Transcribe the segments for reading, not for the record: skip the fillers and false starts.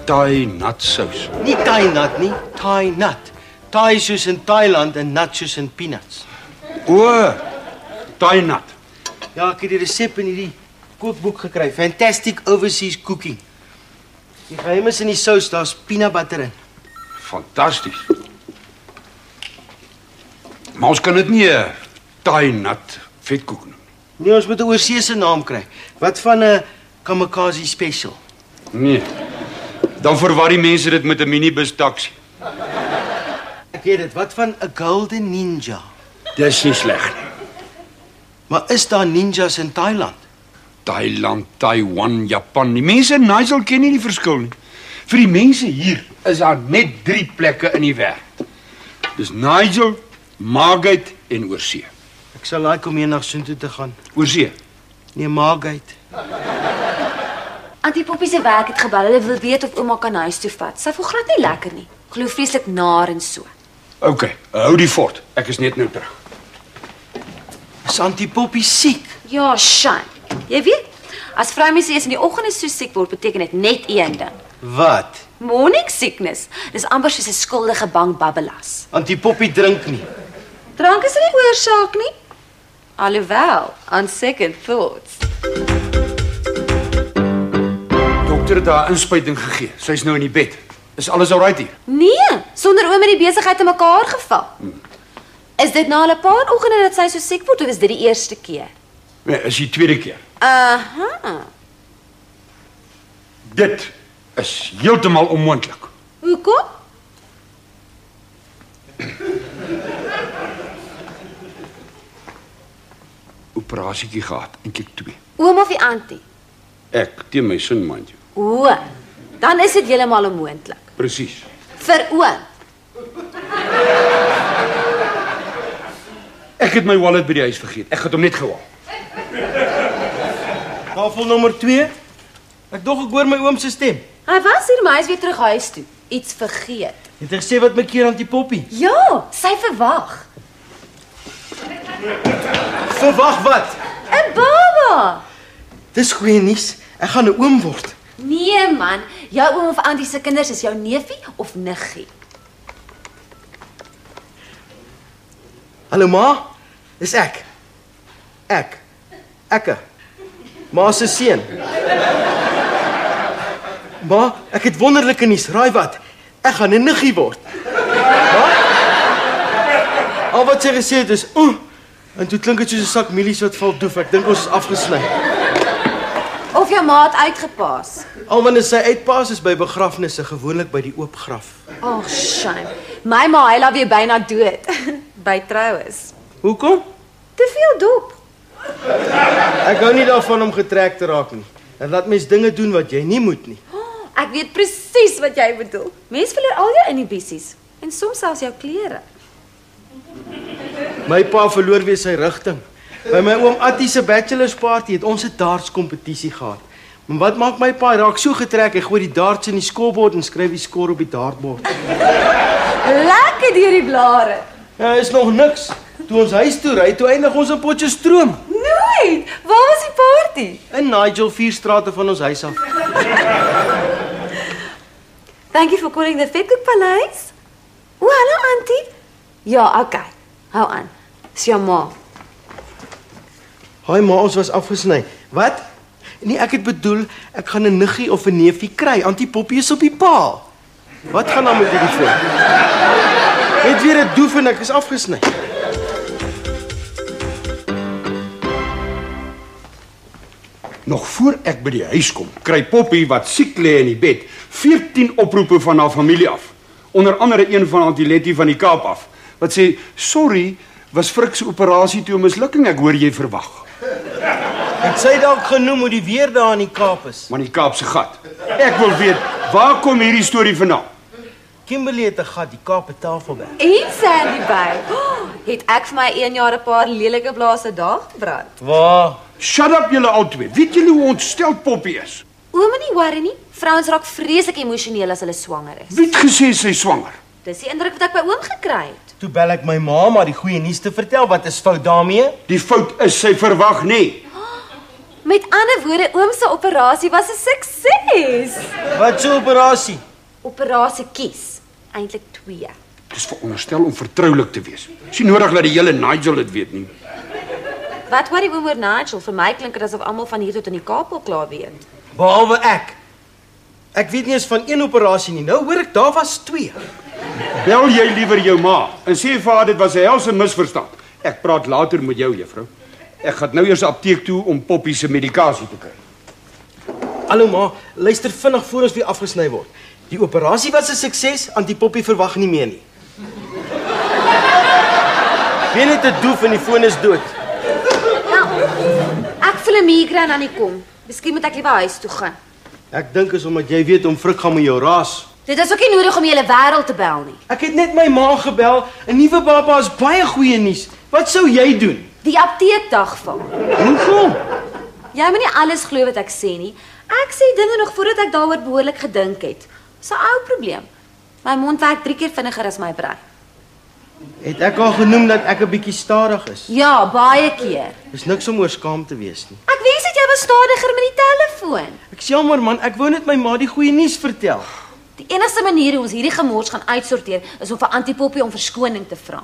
Thai nut sous. Nie Thai nut nie, Thai nut. Thai soos in Thailand en nut soos in peanuts. O, Thai nut. Ja, ek het die resep in hierdie kookboek gekry. Fantastic Overseas Cooking. Die geheim is in die sous, daar's peanut butter in. Fantasties. Maar ons kan dit nie 'n Thai nut vetkoek noem. Nee, ons moet 'n oorseese naam kry. Wat van 'n kamikaze special? Nee. Dan verwar die mense dit met 'n minibus taxi. Ek weet dit. Wat van 'n golden ninja? Dis nie sleg nie. Maar is daar ninjas in Thailand? Thailand, Taiwan, Japan. Die mense in Nigel ken nie die verskil nie. Vir die mense hier is daar net 3 plekke in die wêreld. Dis Nigel, Margate en Oorsee. Ek sal like om eendag soontoe te gaan. Oorsee. Nee, Margate. Auntie Poppy se werk het gebel. Hulle wil weet of ouma kan huis toe vat. Sy voel glad nie lekker nie. Glo vreeslik naar en so. OK, hou die fort. Ek is net nou terug. Is Auntie Poppy siek? Ja, Shan. Jy weet, as vroumense eers in die oggende so siek word, beteken dit net een ding. Wat? Morning sickness. Dis amper soos 'n skuldige bang babbelas. Auntie Poppy drink nie. Drank is nie oorsaak nie. Alhoewel, on second thoughts. Dokter het haar inspuiting gegee. Sy's nou in die bed. Is alles alright hier? Nee, sonder oom het die besigheid in mekaar geval. Is dit nou al 'n paar oggende dat sy so siek word of is dit die eerste keer? Nee, is die tweede keer. Aha. Dit is heeltemal onmoontlik. Hoekom? Operasietjie gehad, eintlik 2. Oom of die auntie? Ek teen my sin, mind you. O, dan is dit heeltemal onmoontlik. Presies. Vir oom. Ek het my wallet by die huis vergeet. Ek het hom net gehaal. Tafel nommer 2. Ek dog ek hoor my oom se stem. Hy was hier, maar hy is weer terug huis toe. Iets vergeet. Het hy gesê wat my keer Auntie Poppy? Ja, sy verwag. Verwag wat? 'n Baba. Dis goeie nuus. Ek gaan 'n oom word. Nee man, jou oom of auntie se kinders is jou neefie of niggie. Hallo ma, dis ek. Ekke. Ma se seun. Ma, ek het wonderlike nuus. Raai wat? Ek gaan 'n niggie word. Ma? Al wat sy gesê het is, en toe klink dit soos 'n sak mielies wat val doef. Ek dink ons is afgesny. Of jou ma het uitgepaas. Al wanneer sy uitpaas is by begrafnisse, gewoonlik by die oop graf. Oh, shame. My ma, hy laat weer byna dood. By troues. Hoekom? Te veel dop. Ek hou nie daarvan om getrek te raak nie. En laat mens dinge doen wat jy nie moet nie. Ek weet presies wat jy bedoel. Mense verloor al jou inhibisies en soms selfs jou klere. My pa verloor weer sy rigting. By my oom Attie se bachelor's party het ons 'n darts kompetisie gehad. Maar wat maak my pa? Hy raak so getrek, hy gooi die darts in die scorebord en skryf die skoor op die dartbord. Lekker deur die blare. Ja, is nog niks. Toe ons huis toe ry, toe eindig ons in Potchefstroom. Nooit. Waar was die party? In Nigel 4 strate van ons huis af. Thank you for calling the Vetkoek Paleis. O, hallo auntie. Ja, okay. Hou aan. Dis jou ma. Haai ma, ons was afgesny. Wat? Nee, ek het bedoel, ek gaan 'n niggie of 'n neefie kry. Auntie Poppy is op die paal. Wat gaan dan met hierdie foon? Net weer 'n doef en ek is afgesny. Nog voor ek by die huis kom, kry Poppy wat siek lê in die bed, 14 oproepe van haar familie af. Onder andere een van Auntie Letty van die Kaap af, wat sê, "Sorry, was Frik se operasie toe 'n mislukking, ek hoor jy verwag." Het sy dalk genoem hoe die weer daar in die Kaap is? Maar die Kaapse gat. Ek wil weet, waar kom hierdie storie vandaan? Kimberley het 'n gat, die Kaap het Tafelberg. En Sandy Bay. Het ek vir my 1 jaar 'n paar lelike blaase daar gebrand. Waar? Shut up julle albei. Weet julle hoe ontsteld Poppy is? Oom nie worry nie. Vrouens raak vreeslik emosioneel as hulle swanger is. Wie het gesê sy is swanger? Dis die indruk wat ek by oom gekry het. Toe bel ek my ma die goeie nuus te vertel. Wat is fout daarmee? Die fout is sy verwag nie. Met ander woorde, oom se operasie was 'n sukses. Wat so operasie? Operasie kies, eintlik 2. Dis veronderstel om vertroulik te wees. Dis nie nodig dat die hele Nigel dit weet nie. Wat worry oom oor Nigel? Vir my klink dit asof almal van hier tot in die Kaap al klaar weet. Behalwe ek. Ek weet nie eens van 1 operasie nie. Nou hoor ek daar was 2. Bel jy liewer jou ma en sê vir haar dit was 'n helse misverstand. Ek praat later met jou, juffrou. Ek gaan nou eers apteek toe om Poppy se medikasie te kry. Hallo ma, luister vinnig voor ons weer afgesny word. Die operasie was 'n sukses, Auntie Poppy verwag nie meer nie. Wie net 'n doef en die foon is dood. Ek voel 'n migraine aan die kom. Miskien moet ek liewer huis toe gaan. Ek dink is omdat jy weet om vrug gaan met jou raas. Dit is ook nie nodig om die hele wêreld te bel nie. Ek het net my ma gebel. 'n Nuwe baba is baie goeie nuus. Wat sou jy doen? Die apteekdag val. Hoekom? Jy moet nie alles glo wat ek sê nie. Ek sê dinge nog voordat ek daaroor behoorlik gedink het. Dis 'n ou probleem. My mond werk 3 keer vinniger as my brein. Het ek al genoem dat ek 'n bietjie stadig is? Ja, baie keer. Dis niks om oor skaam te wees nie. Ek wens dat jy was stadiger met die telefoon. Ek sê jammer man, ek wou net my ma die goeie nuus vertel. Die enigste manier hoe ons hierdie gemors gaan uitsorteer is om vir Auntie Poppy om verskoning te vra.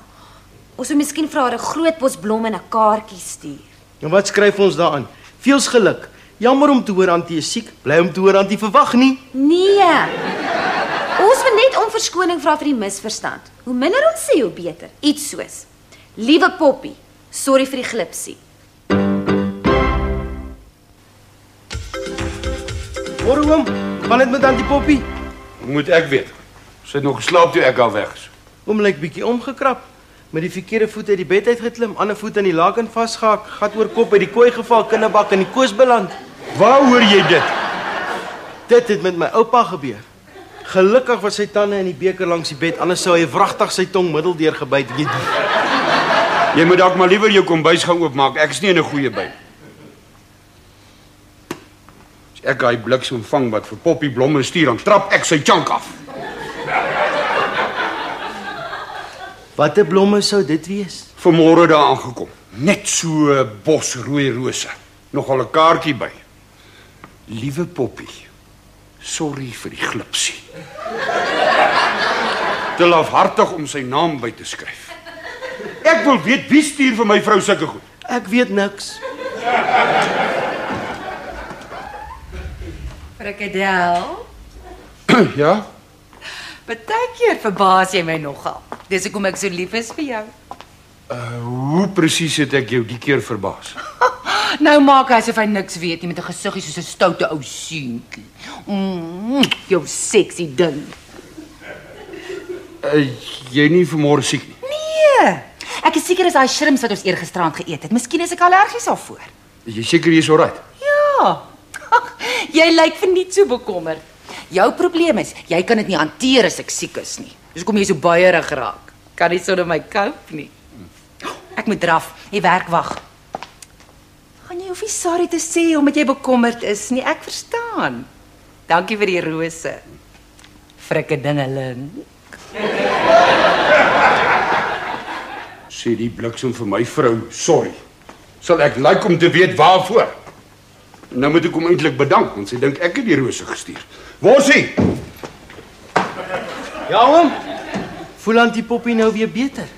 Ons moet miskien vir haar 'n groot bos blomme en 'n kaartjie stuur. En wat skryf ons daaraan? Veels geluk. Jammer om te hoor Auntie is siek. Bly om te hoor Auntie verwag nie. Nee. Ons moet net om verskoning vra vir die misverstand. Hoe minder ons sê, hoe beter. Iets soos: Liewe Poppy, sorry vir die glipsie. Môre oom, gaan dit met Auntie Poppy? Moet ek weet. Sy het nog geslaap toe ek al weg is. Oom lyk bietjie omgekrap. Met die verkeerde voet uit die bed uitgeklim, ander voet aan die laken vasgehak, gat oor kop uit die kooi geval, kinderbak in die koos beland. Waar hoor jy dit? Dit het met my oupa gebeur. Gelukkig was sy tande in die beker langs die bed, anders sou hy wragtig sy tong middeldeur gebyt het. Jy moet dalk maar liewer jou kombuis gaan oopmaak. Ek is nie in 'n goeie by. As ek daai bliksem vang wat vir Poppy blomme stuur, dan trap ek sy chunk af. Watter blomme sou dit wees? Vanmôre daar aangekom. Net so 'n bos rooi rose. Nogal 'n kaartjie by. Liewe Poppy, sorry vir die glipsie. Te lafhartig om sy naam by te skryf. Ek wil weet wie stuur vir my vrou sulke goed. Ek weet niks. Frikadel, Ja? partykeer verbaas jy my nogal. Dis hoekom ek so lief is vir jou. Hoe presies het ek jou die keer verbaas? Nou maak hy asof hy niks weet nie met 'n gesiggie soos 'n stoute ou seentjie. Jou sexy ding. Jy nie vanmôre siek nie. Nee, ek is seker dis daai shrimps wat ons eergisterand geëet het. Miskien is ek allergies daarvoor. Is jy seker jy's alright? Ja. Jy lyk verniet so bekommerd. Jou probleem is, jy kan dit nie hanteer as ek siek is nie. Dis hoekom jy so baierig raak. Kan nie sonder my cope nie. Ek moet draf. Die werk wag. Gaan jy hoef nie sorry te sê omdat jy bekommerd is nie. Ek verstaan. Dankie vir die rose. Frikadingeling. Sê die bliksem vir my vrou, sorry. Sal ek like om te weet waarvoor. Nou moet ek hom eintlik bedank, want sy dink ek het die rose gestuur. Waar is hy? Ja oom, voel Auntie Poppy nou weer beter?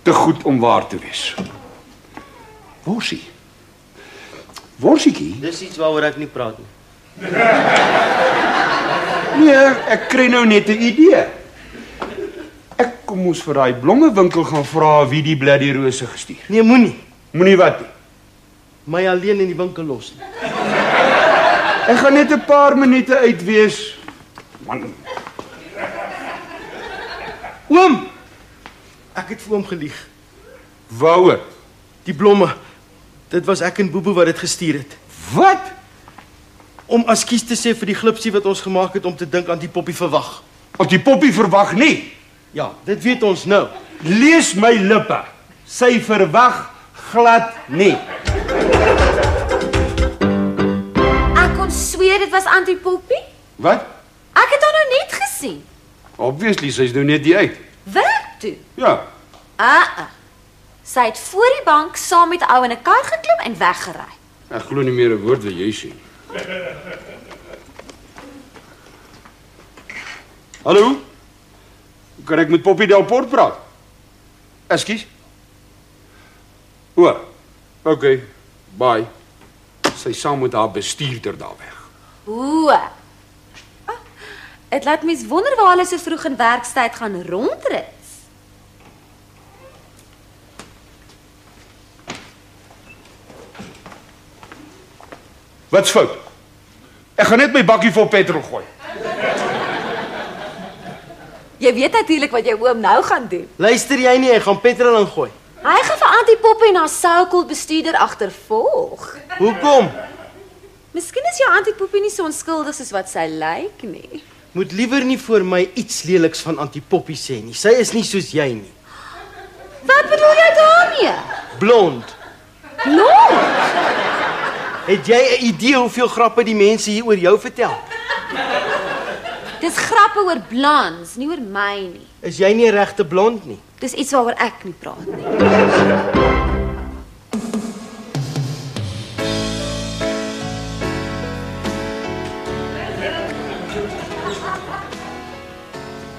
Te goed om waar te wees. Waar is hy? Worsiekie? Dis iets waaroor ek nie praat nie. Nee, ek kry nou net 'n idee. Ek kom ons vir daai blommewinkel gaan vra wie die bloody rose gestuur. Nee, moenie. Moenie wat nie. My alleen in die winkel los nie. Ek gaan net 'n paar minute uit wees. Man, Oom, ek het vir oom gelieg. waaroor? Die blomme, dit was ek en Bobo wat dit gestuur het. Wat? Om askies te sê vir die glipsie wat ons gemaak het om te dink Auntie Poppy verwag. Want die Poppy verwag nie. Ja, dit weet ons nou. Lees my lippe. Sy verwag glad nie. Ek kon sweer dit was Auntie Poppy. Wat? Ek het haar nou net gesien. Obviously, sy's nou net die uit. Werk toe. Ja. Sy het voor die bank saam met 'n ou in 'n kar geklim en weggery. Ek glo nie meer 'n woord wat jy sê. Hallo? Kan ek met Poppy Delport praat? Ekskuus? O, okay, bye. Sy saam met haar bestuurder daar weg. Dit laat mens wonder waar hulle so vroeg in werkstyd gaan rondrit. Wat's fout? Ek gaan net my bakkie vol petrol gooi. Jy weet natuurlik wat jou oom nou gaan doen. Luister jy nie, hy gaan petrol ingooi. Hy gaan vir Auntie Poppy en haar sou-call bestuurder agtervolg. Hoekom? Miskien is jou Auntie Poppy nie so onskuldig soos wat sy lyk nie. Moet liewer nie vir my iets leliks van Auntie Poppy sê nie. Sy is nie soos jy nie. Wat bedoel jy daarmee? Blond. Blond? Het jy 'n idee hoeveel grappe die mense hier oor jou vertel? Dis grappe oor blonds, nie oor my nie. Is jy nie 'n regte blond nie? Dis iets waaroor ek nie praat nie.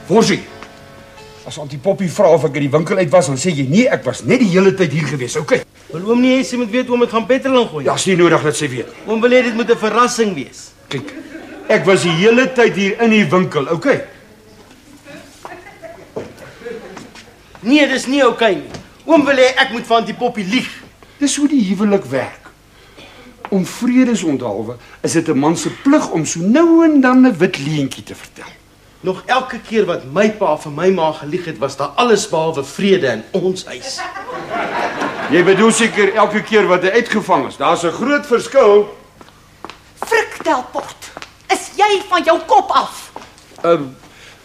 Forsie, as Auntie Poppy vra of ek uit die winkel uit was, dan sê jy nee, ek was net die hele tyd hier gewees, okay? Wil oom nie hê sy moet weet oom het gaan petrol ingooi? Ja, is nie nodig dat sy weet. Oom wil hê dit moet 'n verrassing wees. Kyk, ek was die hele tyd hier in die winkel, okay? Nee, dis nie oukei nie. Oom wil hê ek moet van Auntie Poppy lieg. Dis hoe die huwelik werk. Om vredesonthaalwe is dit 'n man se plig om so nou en dan 'n wit leentjie te vertel. Nog elke keer wat my pa vir my ma gelieg het, was daar alles behalwe vrede in ons huis. Jy bedoel seker elke keer wat hy uitgevang is. Daar's 'n groot verskil. Frik Delport, is jy van jou kop af?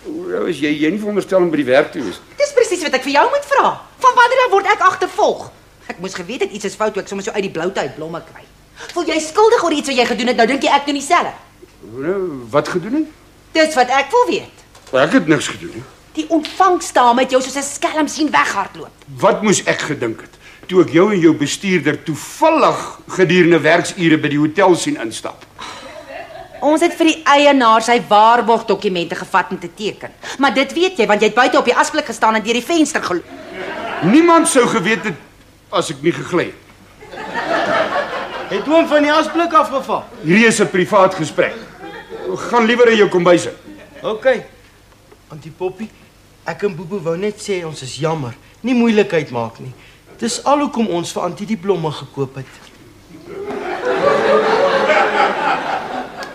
Hoe is jy nie veronderstel om by die werk te wees? Dis presies wat ek vir jou moet vra. Van wanneer word ek agtervolg? Ek moes geweet het iets is fout toe ek sommer so uit die bloute uit blomme kry. Voel jy skuldig oor iets wat jy gedoen het? Nou dink jy ek doen dieselfde. Nou, wat gedoen het? Dis wat ek wil weet. Ek het niks gedoen nie. Die ontvangsdame het jou soos 'n skelm sien weghardloop. Wat moes ek gedink het toe ek jou en jou bestuurder toevallig gedurende werksure by die hotel sien instap? Ons het vir die eienaar sy waarborgdokumente gevat om te teken. Maar dit weet jy want jy het buite op die asblik gestaan en deur die venster geloop. Niemand sou geweet het as ek nie gegly het. Het oom van die asblik afgeval? Hierdie is 'n privaat gesprek. Gaan liewer in jou kombuis in. Okay. Auntie Poppy, ek en Bobo wou net sê ons is jammer. Nie moeilikheid maak nie. Dis al hoekom ons vir Auntie die blomme gekoop het.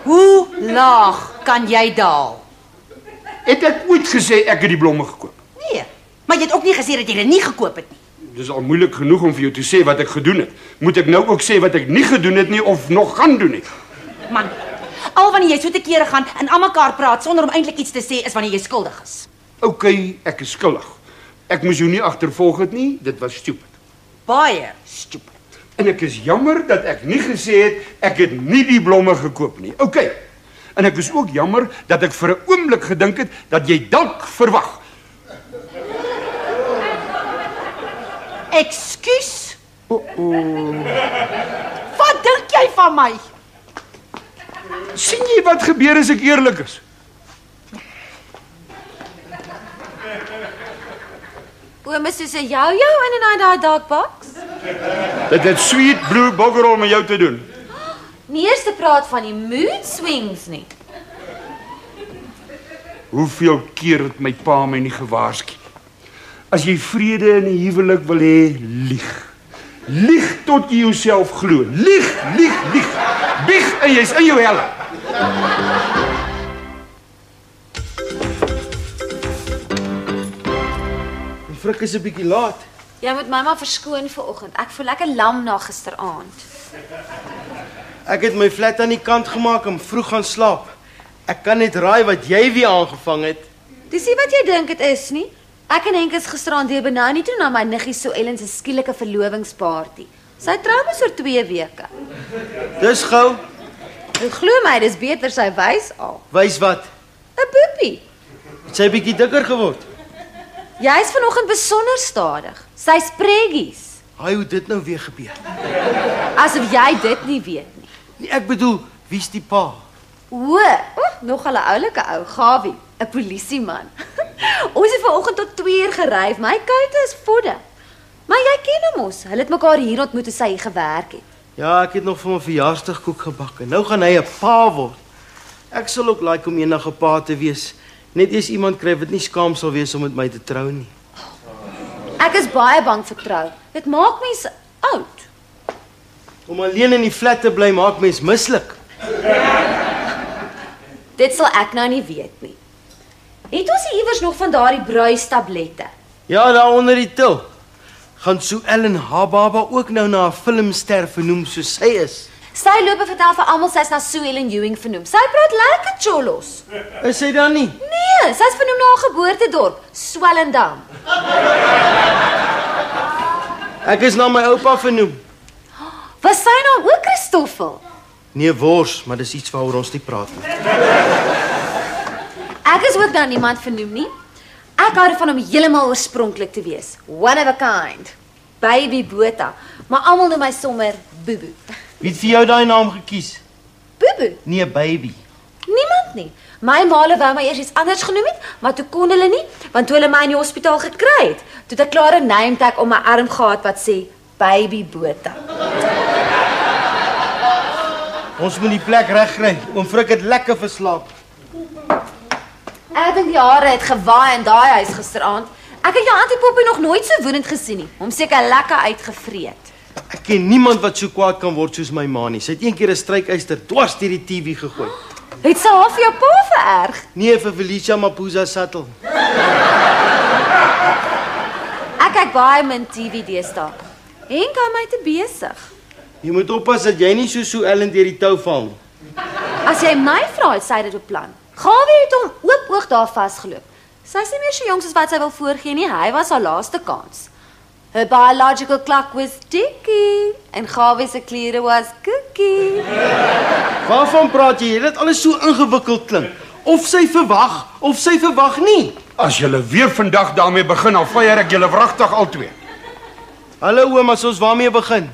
Hoe laag kan jy daal? Het ek ooit gesê ek het die blomme gekoop? Nee, maar jy het ook nie gesê dat jy dit nie gekoop het nie. Dis al moeilik genoeg om vir jou te sê wat ek gedoen het. Moet ek nou ook sê wat ek nie gedoen het nie of nog gaan doen nie? Man, al wanneer jy so te kere gaan en aan mekaar praat sonder om eintlik iets te sê is wanneer jy skuldig is. Okay, ek is skuldig. Ek moes jou nie agtervolg het nie, dit was stupid. Baie stupid. En ek is jammer dat ek nie gesê het ek het nie die blomme gekoop nie. Okay. En ek is ook jammer dat ek vir 'n oomblik gedink het dat jy dalk verwag. Ekskuus? Wat dink jy van my? Sien jy wat gebeur as ek eerlik is? Oom is soos 'n jou in daai dark box. Dit het sweet blue boggerol met jou te doen. Nie eers te praat van die mood swings nie. Hoeveel keer het my pa my nie gewaarsku? As jy vrede in 'n huwelik wil hê, lieg. Lieg tot jy jouself glo. Lieg, lieg, lieg. Bieg en jy's in jou helle. Die frik is 'n bietjie laat. Jy moet my maar verskoon vanoggend. Ek voel lekker lam na gisteraand. Ek het my flat aan die kant gemaak en vroeg gaan slaap. Ek kan net raai wat jy weer aangevang het. Dis nie wat jy dink dit is nie. Ek en Henk is gisteraand deur Benoni toe na my niggie Sue Ellen se skielike verlovingsparty. Sy trou mos oor 2 weke. Dis gou. En glo my, dis beter sy wys al. Wys wat? 'n Boepie. Het sy bietjie dikker geword? Jy's vanoggend besonder stadig. Sy's preggies. Haai, hoe dit nou weer gebeur? Asof jy dit nie weet nie. Nee, ek bedoel, wie's die pa? Nog 'n oulike ou, Gawie, 'n polisieman. Ons het vanoggend tot 2 uur gery. My kuite is vodde. Maar jy ken hom mos. Hulle het mekaar hier ontmoet toe sy hier gewerk het. Ja, ek het nog vir my verjaarsdagkoek gebak en nou gaan hy 'n pa word. Ek sal ook like om eendag 'n pa te wees. Net eers iemand kry wat nie skaam sal wees om met my te trou nie. Ek is baie bang vir trou. Dit maak mense oud. Om alleen in die flat te bly maak mens mislik. Dit sal ek nou nie weet nie. Het ons iewers nog van daardie bruistablette? Ja, daar onder die til. Gaan Sue Ellen haar baba ook nou na 'n filmster vernoem soos sy is? Sy loop en vertel vir almal sy's na Sue Ellen Ewing vernoem. Sy praat lekker cholos. Is sy dan nie? Nee, sy's vernoem na haar geboortedorp, Swellendam. Ek is na my oupa vernoem. Was sy naam ook Christoffel? Nee, wors, maar dis iets waaroor ons nie praat nie. Ek is ook na niemand vernoem nie. Ek hou ervan om heeltemal oorspronklik te wees. One of a kind. Baby Botha. Maar almal noem my sommer Bubu. Wie het vir jou daai naam gekies? Bubu? Nee, baby. Niemand nie. My maale wou my eers iets anders genoem het, maar toe kon hulle nie, want toe hulle my in die hospitaal gekry het, toe het ek klaar 'n name tag op my arm gehad wat sê Baby Botha. Ons moet die plek regkry. Oom Frik het lekker verslaap. Ek dink die hare het gewaai in daai huis gisteraand. Ek het jou Auntie Poppy nog nooit so woedend gesien nie. Hom seker lekker uitgevreet. Ek ken niemand wat so kwaad kan word soos my ma nie. Sy het eendag 'n strykyster dwars deur die TV gegooi. Het sy haar vir jou pa vererg? Nee, vir Felicia Mapuza Sattel. Ek kyk baie min TV deesdae. Henk hou my te besig. Jy moet oppas dat jy nie so Sue Ellen deur die tou val nie. As jy my vra, het sy dit beplan. Gawie het hom oop daar vasgeloop. Sy's nie meer so jonk soos wat sy wil voorgee nie. Hy was haar laaste kans. Her biological clock was ticking en Gawie se kliere was cookie. Waarvan praat jy? Dit alles so ingewikkeld klink. Of sy verwag nie. As julle weer vandag daarmee begin, dan fyer ek julle wragtig albei. Hallo oom, as ons waarmee begin?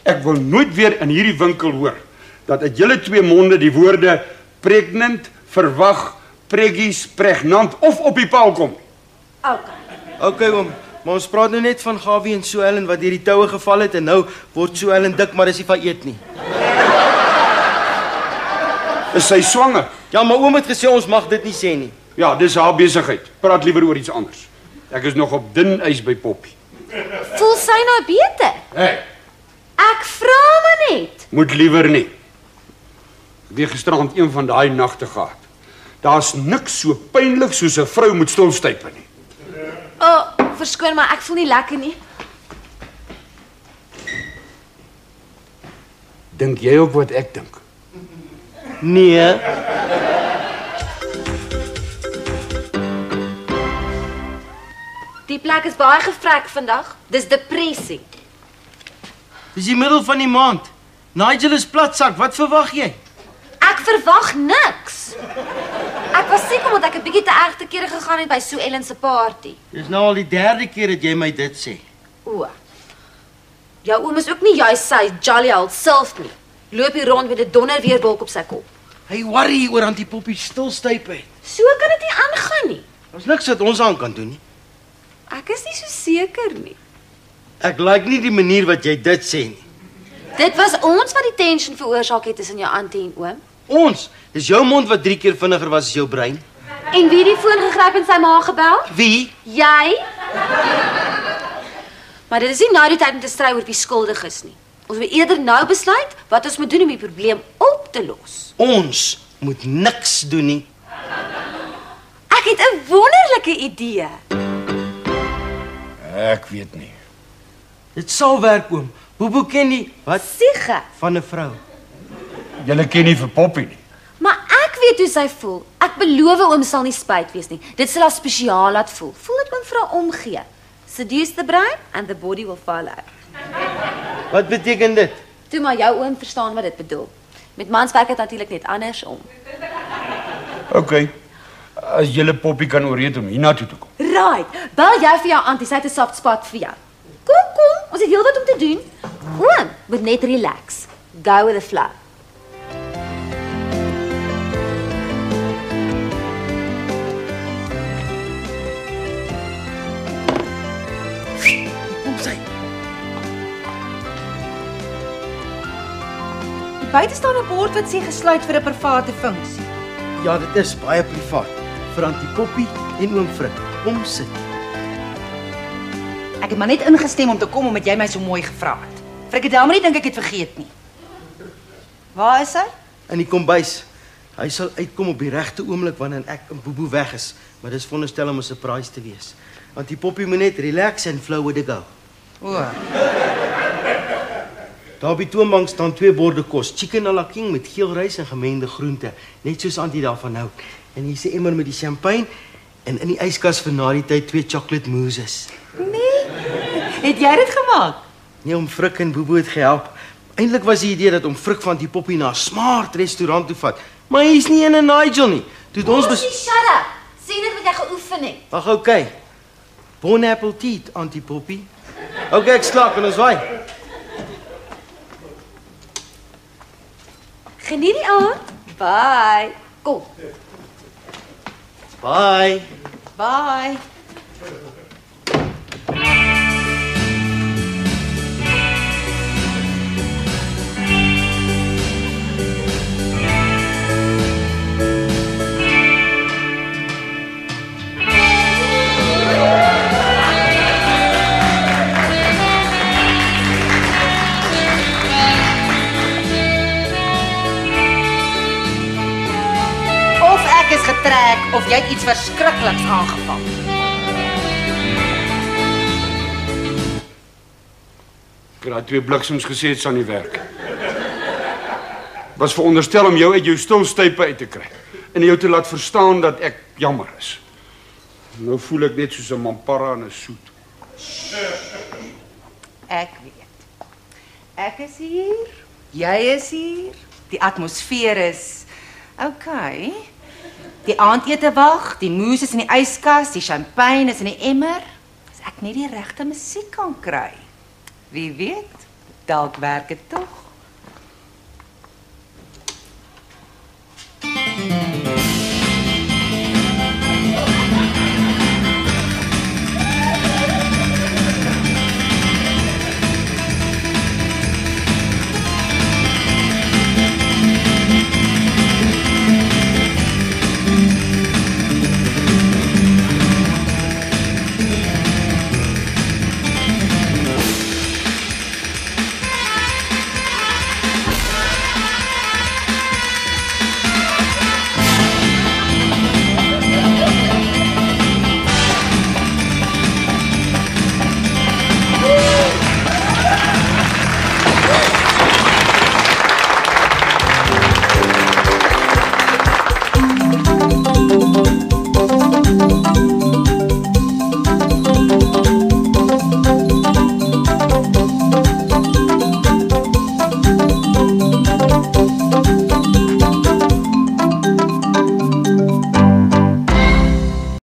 Ek wil nooit weer in hierdie winkel hoor dat uit julle twee monde die woorde pregnant, verwag, preggies, pregnant of op die paal kom. Okay oom, maar ons praat nou net van Gawie en Sue Ellen wat deur die toue geval het en nou word Sue Ellen dik, maar dis nie van eet nie. Is sy swanger? Ja, maar oom het gesê ons mag dit nie sê nie. Ja, dis haar besigheid. Praat liewer oor iets anders. Ek is nog op dun ys by Poppy. Voel sy nou beter? Hey, Ek vra maar net. moet liewer nie. Ek het gisterand een van daai nagte gehad. Daar's niks so pynlik soos 'n vrou moet stilstype nie. Verskoon maar ek voel nie lekker nie. Dink jy ook wat ek dink? Nee. Die plek is baie gevrek vandag. Dis depressie. Dis die middel van die maand. Nigel is platsak, wat verwag jy? Ek verwag niks. Ek was seker omdat ek 'n bietjie te erg te kere gegaan het by Sue Ellen se party. Dis nou al die 3de keer dat jy my dit sê. O. Jou oom is ook nie juist sy jolly old self nie. Loop hier rond met 'n donderweerwolk op sy kop. Hy worry oor Auntie Poppy stilstype. So kan dit nie aangaan nie. Daar's niks wat ons aan kan doen nie. Ek is nie so seker nie. Ek like nie die manier wat jy dit sê nie. Dit was ons wat die tension veroorsaak het tussen jou auntie en oom. Ons, dis jou mond wat 3 keer vinniger was as jou brein. En wie het die foon gegryp en sy ma gebel? Wie? Jy? Maar dit is nie nou die tyd om te stry oor wie skuldig is nie. Ons moet eerder nou besluit wat ons moet doen om die probleem op te los. Ons moet niks doen nie. Ek het 'n wonderlike idee. Ek weet nie. Dit sal werk oom. Bobo ken nie wat Siege. van 'n vrou. Julle ken nie vir Poppy nie. Maar ek weet hoe sy voel. Ek beloof oom sal nie spyt wees nie. Dit sal haar spesiaal laat voel. Voel dit oom vir haar omgee. Seduce the brain and the body will follow. Wat beteken dit? Toe maar jou oom verstaan wat dit bedoel. Met mans werk dit natuurlik net andersom. Okay. As julle Poppy kan oorreed om hiernatoe te kom. Right. Bel jy vir jou auntie, sy het 'n soft spot vir jou. Kom, Ons het heelwat om te doen. Oom moet net relax. Go with the flow. Kom sy. Buite staan 'n bord wat sê gesluit vir 'n private funksie. Ja, dit is baie privaat. Vir Auntie Poppy en oom Frik. Kom sit. Ek het maar net ingestem om te kom omdat jy my so mooi gevra het. Frikadel moet nie dink ek het vergeet nie. Waar is hy? In die kombuis. Hy sal uitkom op die regte oomblik wanneer ek en Bobo weg is, maar dis veronderstel om 'n surprise te wees. Auntie Poppy moet net relax en flow with the go. O, Daar op die toonbank staan 2 borde kos, chicken à la king met geel rys en gemengde groente, net soos Auntie daarvan hou. En hier is 'n emmer met die champagne en in die yskas vir na die tyd 2 chocolate mousses. nee. Het jy dit gemaak? Nee, om Frik en Bobo het gehelp. Eintlik was die idee dat om Frik van Auntie Poppy na 'n smart restaurant toe vat, maar hy's nie in 'n Nigel nie. Toe het ons Shut up. Sien dit wat jy geoefen het. Wag, okay. Bon appetit, Auntie Poppy. Okay, ek slaap en ons waai. Geniet die aand. Bye. Kom. Bye. Bye. Is getrek of jy het iets verskrikliks aangevang. Ek het daai 2 bliksems gesê dit sal nie werk. Was veronderstel om jou uit jou stilstype uit te kry en jou te laat verstaan dat ek jammer is. Nou voel ek net soos 'n mampara in 'n soet. Ek weet. Ek is hier. Jy is hier. Die atmosfeer is okay. Die aandete wag, die moes is in die yskas, die champagne is in die emmer. As ek net die regte musiek kan kry. Wie weet, dalk werk dit tog.